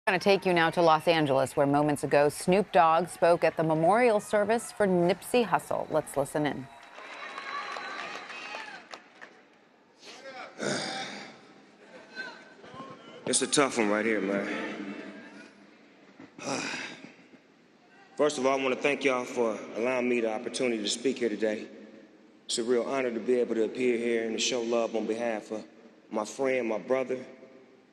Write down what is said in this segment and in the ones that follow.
I'm going to take you now to Los Angeles, where moments ago Snoop Dogg spoke at the memorial service for Nipsey Hussle. Let's listen in. It's a tough one right here, man. First of all, I want to thank y'all for allowing me the opportunity to speak here today. It's a real honor to be able to appear here and to show love on behalf of my friend, my brother,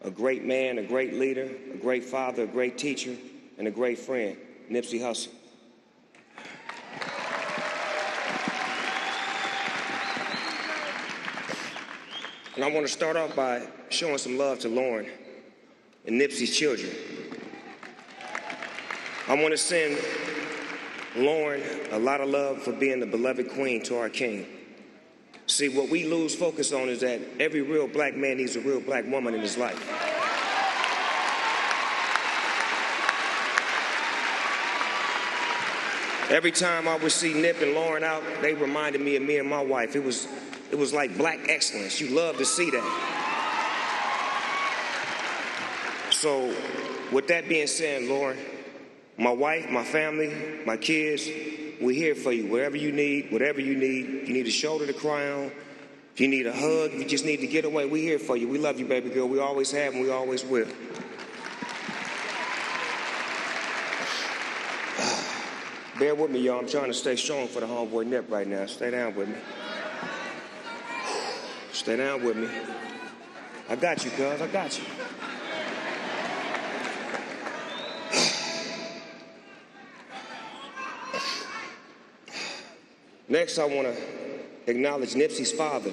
a great man, a great leader, a great father, a great teacher, and a great friend, Nipsey Hussle. And I want to start off by showing some love to Lauren and Nipsey's children. I want to send Lauren a lot of love for being the beloved queen to our king. See, what we lose focus on is that every real black man needs a real black woman in his life. Every time I would see Nip and Lauren out, they reminded me of me and my wife. It was like black excellence. You love to see that. So, with that being said, Lauren, my wife, my family, my kids, we're here for you. Whatever you need, If you need a shoulder to cry on, if you need a hug, if you just need to get away, we're here for you. We love you, baby girl. We always have and we always will. Bear with me, y'all. I'm trying to stay strong for the homeboy Nip right now. Stay down with me. Stay down with me. I got you, cuz. I got you. Next, I want to acknowledge Nipsey's father.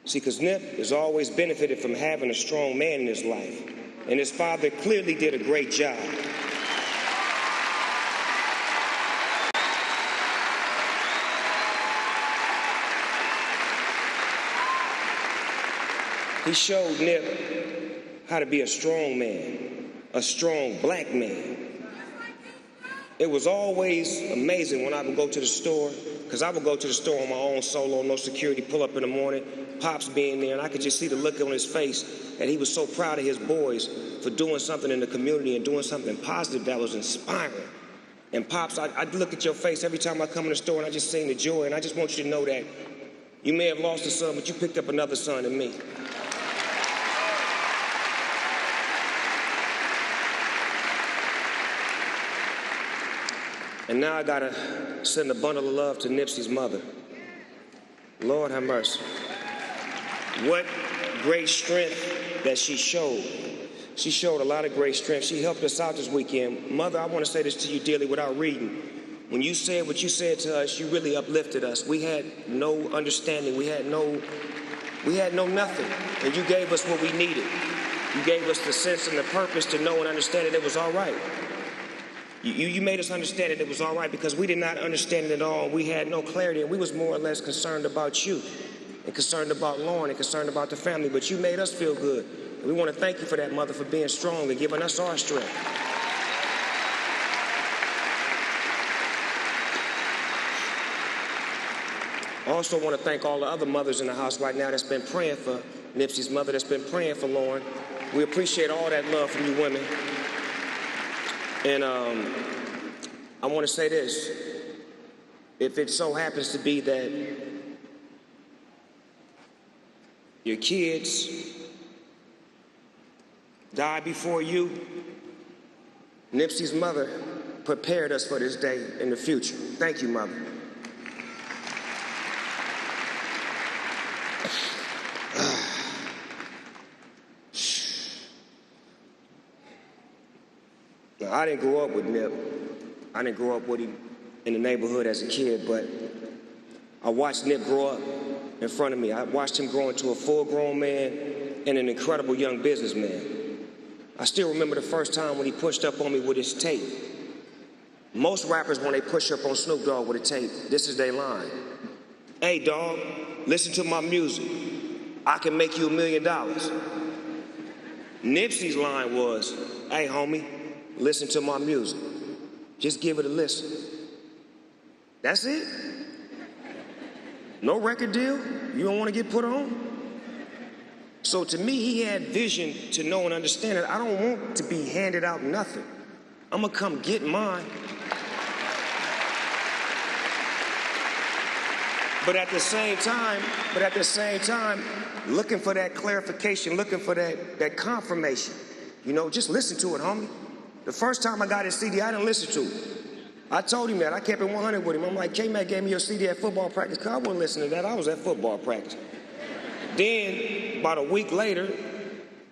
See, because Nip has always benefited from having a strong man in his life. And his father clearly did a great job. He showed Nip how to be a strong man, a strong black man. It was always amazing when I would go to the store, because I would go to the store on my own solo, no security, pull up in the morning, Pops being there, and I could just see the look on his face that he was so proud of his boys for doing something in the community and doing something positive that was inspiring. And Pops, I'd look at your face every time I come in the store and I just sing the joy, and I just want you to know that you may have lost a son, but you picked up another son in me. And now I gotta send a bundle of love to Nipsey's mother. Lord have mercy. What great strength that she showed. She showed a lot of great strength. She helped us out this weekend. Mother, I want to say this to you dearly without reading. When you said what you said to us, you really uplifted us. We had no understanding. We had no nothing. And you gave us what we needed. You gave us the sense and the purpose to know and understand that it was all right. You made us understand that it was all right, because we did not understand it at all. We had no clarity, and we was more or less concerned about you and concerned about Lauren and concerned about the family, but you made us feel good. And we want to thank you for that, Mother, for being strong and giving us our strength. I also want to thank all the other mothers in the house right now that's been praying for Nipsey's mother, that's been praying for Lauren. We appreciate all that love from you women. And I want to say this. If it so happens to be that your kids die before you, Nipsey's mother prepared us for this day in the future. Thank you, Mother. Now, I didn't grow up with Nip. I didn't grow up with him in the neighborhood as a kid, but I watched Nip grow up in front of me. I watched him grow into a full-grown man and an incredible young businessman. I still remember the first time when he pushed up on me with his tape. Most rappers, when they push up on Snoop Dogg with a tape, this is their line. Hey, dog, listen to my music. I can make you $1 million. Nipsey's line was, hey, homie, listen to my music. Just give it a listen. That's it? No record deal? You don't want to get put on? So to me, he had vision to know and understand that I don't want to be handed out nothing. I'm gonna come get mine. But at the same time, looking for that clarification, looking for that confirmation. You know, just listen to it, homie. The first time I got his CD, I didn't listen to it. I told him that. I kept it 100 with him. I'm like, K-Mac gave me your CD at football practice. Cause I wouldn't listen to that. I was at football practice. Then, about a week later,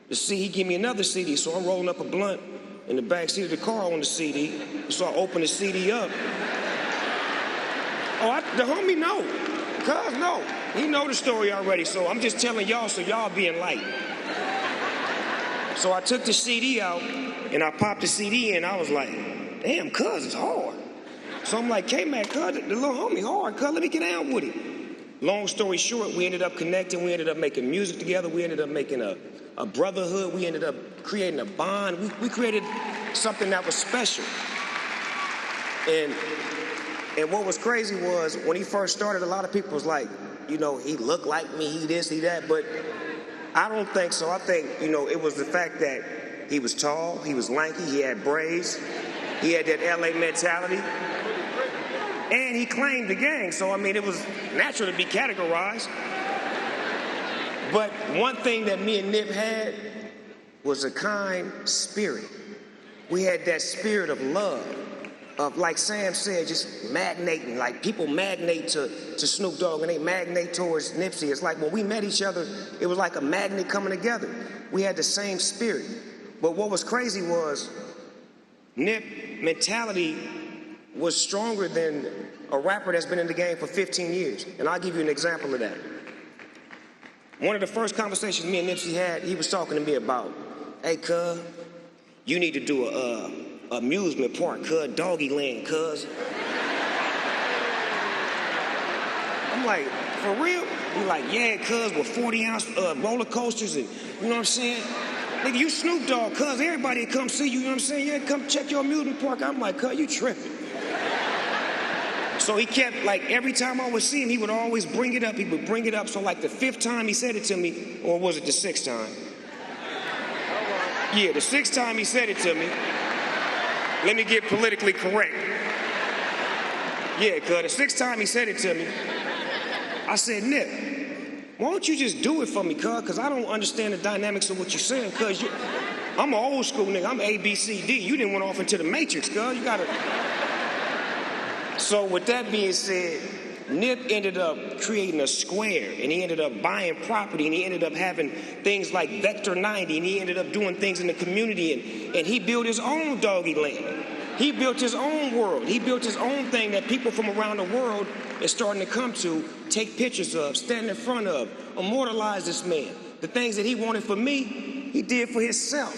he gave me another CD. So I'm rolling up a blunt in the back seat of the car on the CD. So I open the CD up. The homie know. Cuz no. He know the story already. So I'm just telling y'all so y'all be enlightened. So I took the CD out and I popped the CD in. I was like, damn, cuz it's hard. So I'm like, K-Mac, cuz the little homie hard, cuz let me get down with it. Long story short, we ended up connecting. We ended up making music together. We ended up making a brotherhood. We ended up creating a bond. We created something that was special. And what was crazy was when he first started, a lot of people was like, you know, he looked like me, he this, he that. But I don't think so. I think, you know, it was the fact that he was tall, he was lanky, he had braids, he had that LA mentality. And he claimed the gang, so I mean, it was natural to be categorized. But one thing that me and Nip had was a kind spirit. We had that spirit of love, of, like Sam said, just magnating. Like people magnate to Snoop Dogg and they magnate towards Nipsey. It's like when we met each other, it was like a magnet coming together. We had the same spirit. But what was crazy was Nip mentality was stronger than a rapper that's been in the game for 15 years. And I'll give you an example of that. One of the first conversations me and Nipsey had, he was talking to me about, hey, cuz, you need to do a amusement park, cuz, doggy land, cuz. I'm like, for real? He like, yeah, cuz, with 40-ounce roller coasters and, you know what I'm saying? Nigga, you Snoop Dogg, cuz, everybody come see you, you know what I'm saying? Yeah, come check your amusement park. I'm like, cuz, you tripping. So he kept, like, every time I would see him, he would always bring it up. He would bring it up. So, like, the 5th time he said it to me, or was it the 6th time? Yeah, the 6th time he said it to me. Let me get politically correct. Yeah, cuz the 6th time he said it to me, I said, Nip, why don't you just do it for me, cuz? Because I don't understand the dynamics of what you're saying, cuz I'm an old school nigga. I'm A, B, C, D. You didn't went off into the Matrix, cuz. You gotta... So with that being said, Nip ended up creating a square, and he ended up buying property, and he ended up having things like Vector 90, and he ended up doing things in the community, and he built his own doggy land. He built his own world. He built his own thing that people from around the world is starting to come to, take pictures of, stand in front of, immortalize this man. The things that he wanted for me, he did for himself.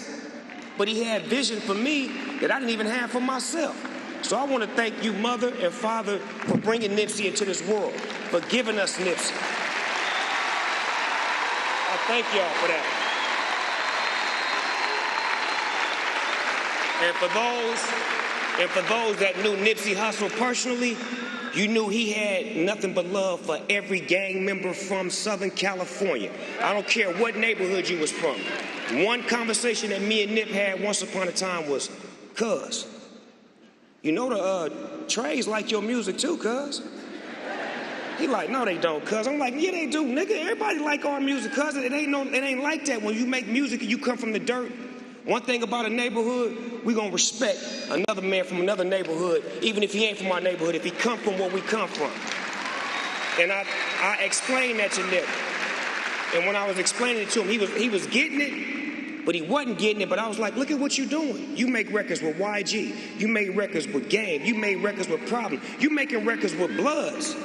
But he had vision for me that I didn't even have for myself. So I want to thank you, mother and father, for bringing Nipsey into this world, for giving us Nipsey. I thank y'all for that. And for those that knew Nipsey Hussle personally, you knew he had nothing but love for every gang member from Southern California. I don't care what neighborhood you was from. One conversation that me and Nip had once upon a time was, cuz, you know the Trays like your music too, cuz. He like, no, they don't, cuz. I'm like, yeah, they do, nigga. Everybody like our music, cuz. It ain't like that when you make music and you come from the dirt. One thing about a neighborhood, we gonna respect another man from another neighborhood, even if he ain't from our neighborhood, if he come from where we come from. And I explained that to Nick. And when I was explaining it to him, he was getting it, but he wasn't getting it. But I was like, look at what you're doing. You make records with YG. You made records with Game. You made records with Problem. You making records with Bloods.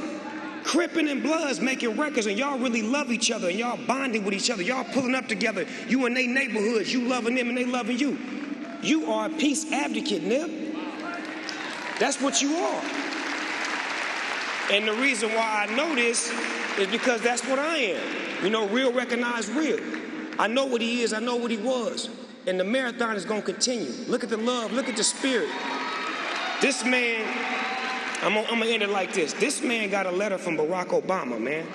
Crippin' and Bloods making records, and y'all really love each other, and y'all bonding with each other. Y'all pulling up together. You in they neighborhoods. You loving them, and they loving you. You are a peace advocate, Nip. That's what you are. And the reason why I know this is because that's what I am. You know, real recognize real. I know what he is, I know what he was. And the marathon is gonna continue. Look at the love, look at the spirit. This man, I'm gonna end it like this. This man got a letter from Barack Obama, man.